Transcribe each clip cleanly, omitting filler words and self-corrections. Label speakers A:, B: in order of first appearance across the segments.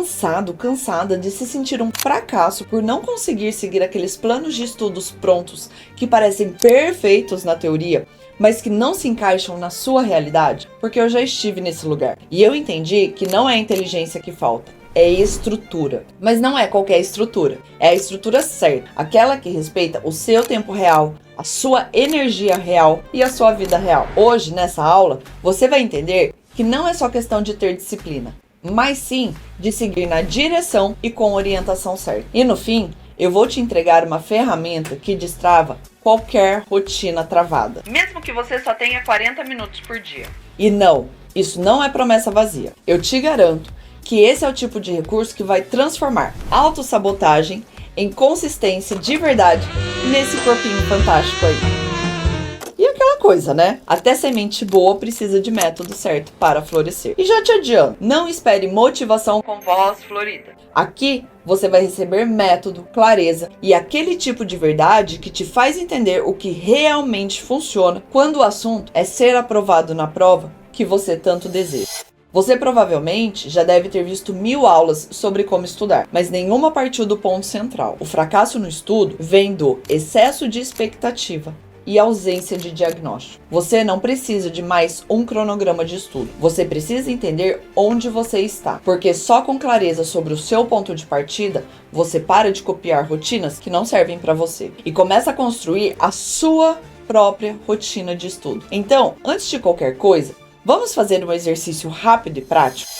A: cansado, cansada de se sentir um fracasso por não conseguir seguir aqueles planos de estudos prontos que parecem perfeitos na teoria, mas que não se encaixam na sua realidade? Porque eu já estive nesse lugar e eu entendi que não é inteligência que falta, é estrutura. Mas não é qualquer estrutura, é a estrutura certa, aquela que respeita o seu tempo real, a sua energia real e a sua vida real. Hoje, nessa aula, você vai entender que não é só questão de ter disciplina, mas sim de seguir na direção e com orientação certa. E no fim, eu vou te entregar uma ferramenta que destrava qualquer rotina travada, mesmo que você só tenha 40 minutos por dia. E não, isso não é promessa vazia. Eu te garanto que esse é o tipo de recurso que vai transformar autossabotagem em consistência de verdade nesse corpinho fantástico aí. E aquela coisa, né? Até semente boa precisa de método certo para florescer. E já te adianto, não espere motivação com voz florida. Aqui você vai receber método, clareza e aquele tipo de verdade que te faz entender o que realmente funciona quando o assunto é ser aprovado na prova que você tanto deseja. Você provavelmente já deve ter visto 1000 aulas sobre como estudar, mas nenhuma partiu do ponto central. O fracasso no estudo vem do excesso de expectativa e ausência de diagnóstico. Você não precisa de mais um cronograma de estudo. Você precisa entender onde você está, porque só com clareza sobre o seu ponto de partida, você para de copiar rotinas que não servem para você e começa a construir a sua própria rotina de estudo. Então, antes de qualquer coisa, vamos fazer um exercício rápido e prático?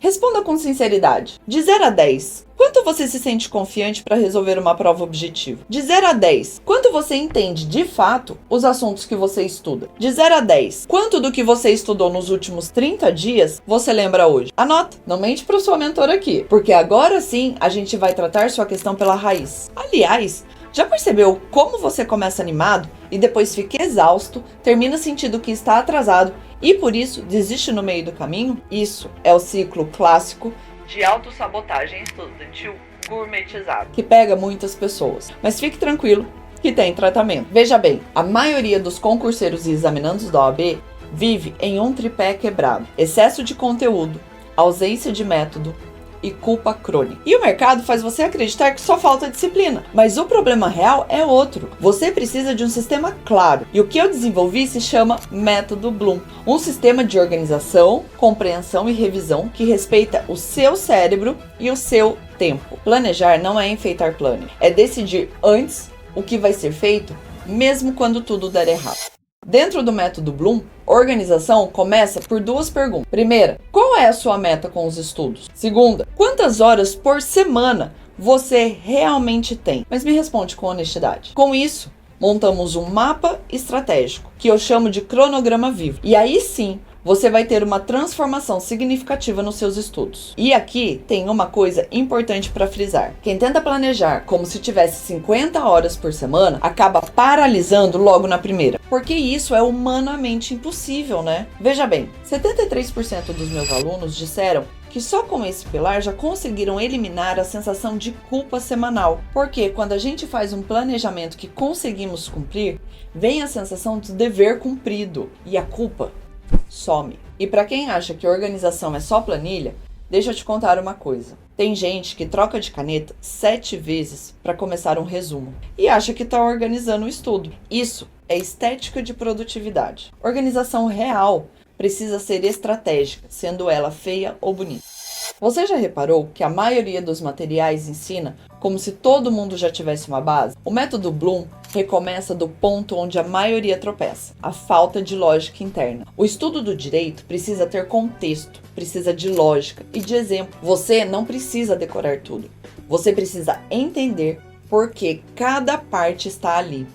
A: Responda com sinceridade. De 0 a 10, quanto você se sente confiante para resolver uma prova objetiva? De 0 a 10, quanto você entende de fato os assuntos que você estuda? De 0 a 10, quanto do que você estudou nos últimos 30 dias você lembra hoje? Anota, não mente para o seu mentor aqui, porque agora sim a gente vai tratar sua questão pela raiz. Aliás, já percebeu como você começa animado e depois fica exausto, termina sentindo que está atrasado e por isso desiste no meio do caminho? Isso é o ciclo clássico de autossabotagem estudantil gourmetizado, que pega muitas pessoas. Mas fique tranquilo que tem tratamento. Veja bem, a maioria dos concurseiros e examinandos da OAB vive em um tripé quebrado: excesso de conteúdo, ausência de método e culpa crônica. E o mercado faz você acreditar que só falta disciplina. Mas o problema real é outro. Você precisa de um sistema claro. E o que eu desenvolvi se chama Método Bloom. Um sistema de organização, compreensão e revisão que respeita o seu cérebro e o seu tempo. Planejar não é enfeitar planner. É decidir antes o que vai ser feito, mesmo quando tudo der errado. Dentro do método Bloom, organização começa por 2 perguntas. Primeira, qual é a sua meta com os estudos? Segunda, quantas horas por semana você realmente tem? Mas me responde com honestidade. Com isso, montamos um mapa estratégico, que eu chamo de cronograma vivo. E aí sim, você vai ter uma transformação significativa nos seus estudos. E aqui tem uma coisa importante para frisar. Quem tenta planejar como se tivesse 50 horas por semana, acaba paralisando logo na primeira. Porque isso é humanamente impossível, né? Veja bem, 73% dos meus alunos disseram que só com esse pilar já conseguiram eliminar a sensação de culpa semanal. Porque quando a gente faz um planejamento que conseguimos cumprir, vem a sensação de dever cumprido e a culpa some. E para quem acha que organização é só planilha, deixa eu te contar uma coisa. Tem gente que troca de caneta 7 vezes para começar um resumo e acha que está organizando o estudo. Isso é estética de produtividade. Organização real precisa ser estratégica, sendo ela feia ou bonita. Você já reparou que a maioria dos materiais ensina como se todo mundo já tivesse uma base? O método Bloom recomeça do ponto onde a maioria tropeça: a falta de lógica interna. O estudo do direito precisa ter contexto, precisa de lógica e de exemplo. Você não precisa decorar tudo. Você precisa entender por que cada parte está ali,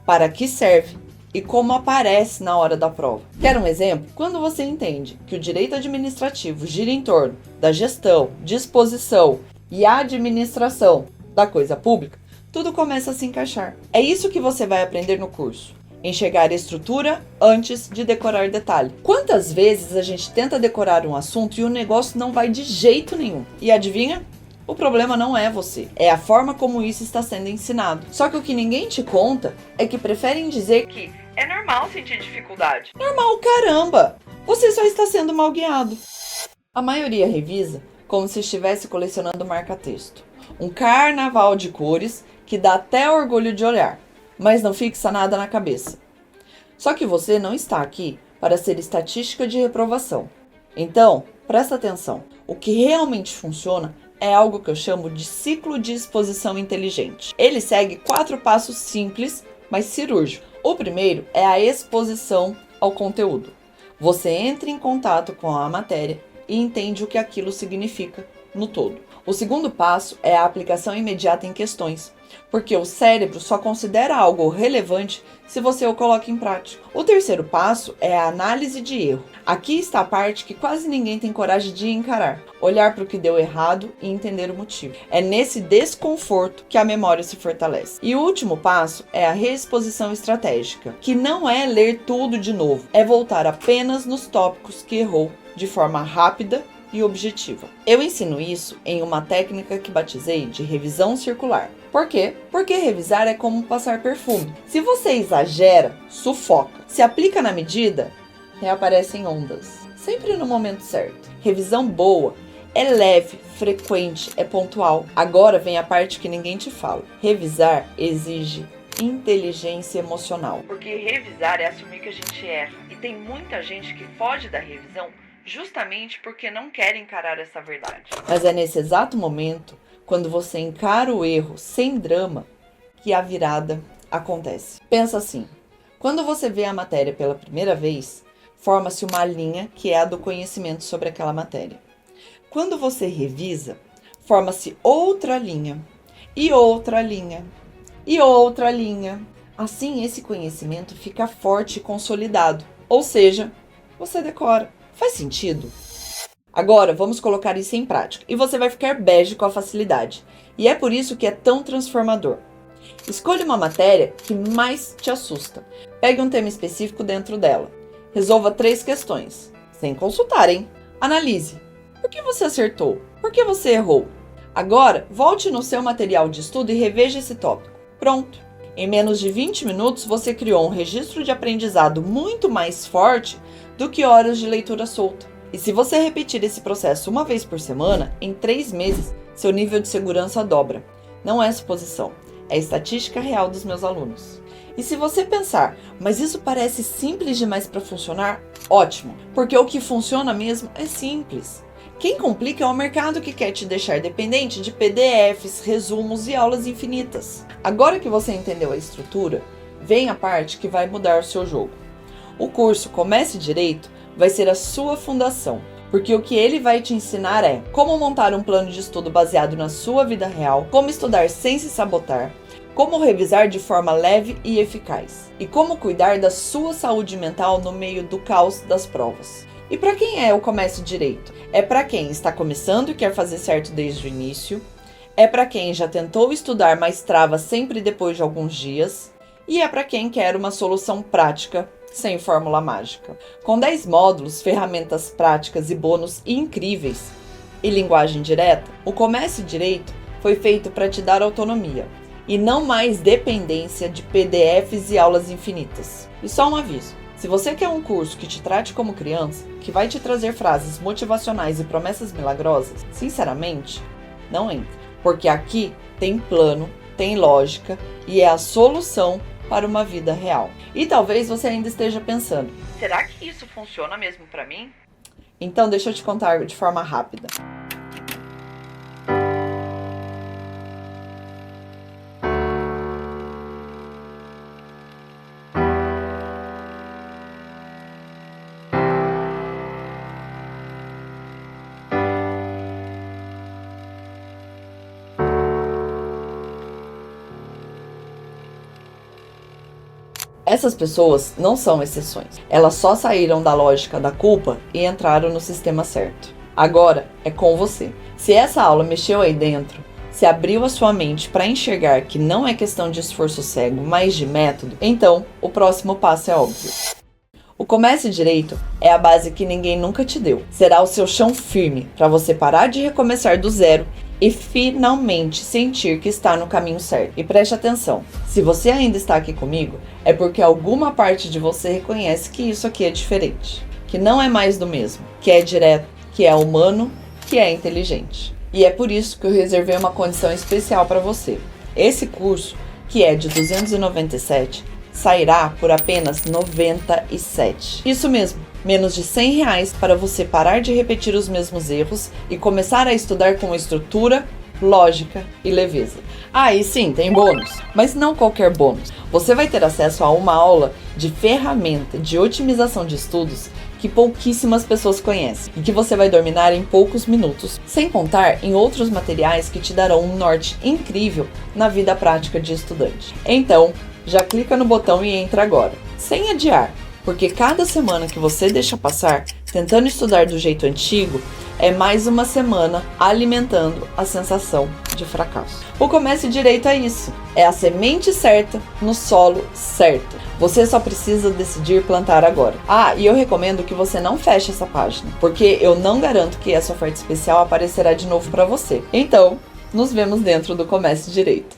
A: para que serve e como aparece na hora da prova. Quer um exemplo? Quando você entende que o direito administrativo gira em torno da gestão, disposição e administração da coisa pública, tudo começa a se encaixar. É isso que você vai aprender no curso: enxergar estrutura antes de decorar detalhe. Quantas vezes a gente tenta decorar um assunto e o negócio não vai de jeito nenhum? E adivinha? O problema não é você, é a forma como isso está sendo ensinado. Só que o que ninguém te conta é que preferem dizer que é normal sentir dificuldade. Normal, caramba! Você só está sendo mal guiado. A maioria revisa como se estivesse colecionando marca-texto. Um carnaval de cores que dá até orgulho de olhar, mas não fixa nada na cabeça. Só que você não está aqui para ser estatística de reprovação. Então, presta atenção. O que realmente funciona é algo que eu chamo de ciclo de exposição inteligente. Ele segue 4 passos simples, mas cirúrgicos. O primeiro é a exposição ao conteúdo. Você entra em contato com a matéria e entende o que aquilo significa no todo. O segundo passo é a aplicação imediata em questões, porque o cérebro só considera algo relevante se você o coloca em prática. O terceiro passo é a análise de erro. Aqui está a parte que quase ninguém tem coragem de encarar. Olhar para o que deu errado e entender o motivo. É nesse desconforto que a memória se fortalece. E o último passo é a reexposição estratégica, que não é ler tudo de novo, é voltar apenas nos tópicos que errou de forma rápida e objetiva. Eu ensino isso em uma técnica que batizei de revisão circular. Por quê? Porque revisar é como passar perfume. Se você exagera, sufoca. Se aplica na medida, reaparecem ondas. Sempre no momento certo. Revisão boa é leve, frequente, é pontual. Agora vem a parte que ninguém te fala. Revisar exige inteligência emocional. Porque revisar é assumir que a gente erra. E tem muita gente que foge da revisão justamente porque não quer encarar essa verdade. Mas é nesse exato momento, quando você encara o erro sem drama, que a virada acontece. Pensa assim, quando você vê a matéria pela primeira vez, forma-se uma linha que é a do conhecimento sobre aquela matéria. Quando você revisa, forma-se outra linha, e outra linha, e outra linha. Assim, esse conhecimento fica forte e consolidado, ou seja, você decora. Faz sentido? Agora, vamos colocar isso em prática. E você vai ficar bege com a facilidade. E é por isso que é tão transformador. Escolha uma matéria que mais te assusta. Pegue um tema específico dentro dela. Resolva 3 questões. Sem consultar, hein? Analise. Por que você acertou? Por que você errou? Agora, volte no seu material de estudo e reveja esse tópico. Pronto. Em menos de 20 minutos, você criou um registro de aprendizado muito mais forte do que horas de leitura solta. E se você repetir esse processo uma vez por semana, em 3 meses, seu nível de segurança dobra. Não é suposição, é estatística real dos meus alunos. E se você pensar, mas isso parece simples demais para funcionar? Ótimo, porque o que funciona mesmo é simples. Quem complica é o mercado que quer te deixar dependente de PDFs, resumos e aulas infinitas. Agora que você entendeu a estrutura, vem a parte que vai mudar o seu jogo. O curso Comece Direito vai ser a sua fundação, porque o que ele vai te ensinar é como montar um plano de estudo baseado na sua vida real, como estudar sem se sabotar, como revisar de forma leve e eficaz, e como cuidar da sua saúde mental no meio do caos das provas. E para quem é o Comece Direito? É para quem está começando e quer fazer certo desde o início, é para quem já tentou estudar, mas trava sempre depois de alguns dias, e é para quem quer uma solução prática sem fórmula mágica. Com 10 módulos, ferramentas práticas e bônus incríveis e linguagem direta, o Comece Direito foi feito para te dar autonomia e não mais dependência de PDFs e aulas infinitas. E só um aviso, se você quer um curso que te trate como criança, que vai te trazer frases motivacionais e promessas milagrosas, sinceramente, não entre, porque aqui tem plano, tem lógica e é a solução para uma vida real. E talvez você ainda esteja pensando, será que isso funciona mesmo para mim? Então deixa eu te contar de forma rápida. Essas pessoas não são exceções. Elas só saíram da lógica da culpa e entraram no sistema certo. Agora é com você. Se essa aula mexeu aí dentro, se abriu a sua mente para enxergar que não é questão de esforço cego, mas de método, então o próximo passo é óbvio. O Comece Direito é a base que ninguém nunca te deu. Será o seu chão firme para você parar de recomeçar do zero e finalmente sentir que está no caminho certo. E preste atenção, se você ainda está aqui comigo, é porque alguma parte de você reconhece que isso aqui é diferente, que não é mais do mesmo, que é direto, que é humano, que que é inteligente. E é por isso que eu reservei uma condição especial para você. Esse curso, que é de 297, sairá por apenas 97. Isso mesmo, menos de R$100 para você parar de repetir os mesmos erros e começar a estudar com estrutura, lógica e leveza. Ah, e sim, tem bônus, mas não qualquer bônus. Você vai ter acesso a uma aula de ferramenta de otimização de estudos que pouquíssimas pessoas conhecem e que você vai dominar em poucos minutos, sem contar em outros materiais que te darão um norte incrível na vida prática de estudante. Então, já clica no botão e entra agora, sem adiar, porque cada semana que você deixa passar tentando estudar do jeito antigo é mais uma semana alimentando a sensação de fracasso. O Comece Direito é isso, é a semente certa no solo certo. Você só precisa decidir plantar agora. Ah, e eu recomendo que você não feche essa página, porque eu não garanto que essa oferta especial aparecerá de novo para você. Então, nos vemos dentro do Comece Direito.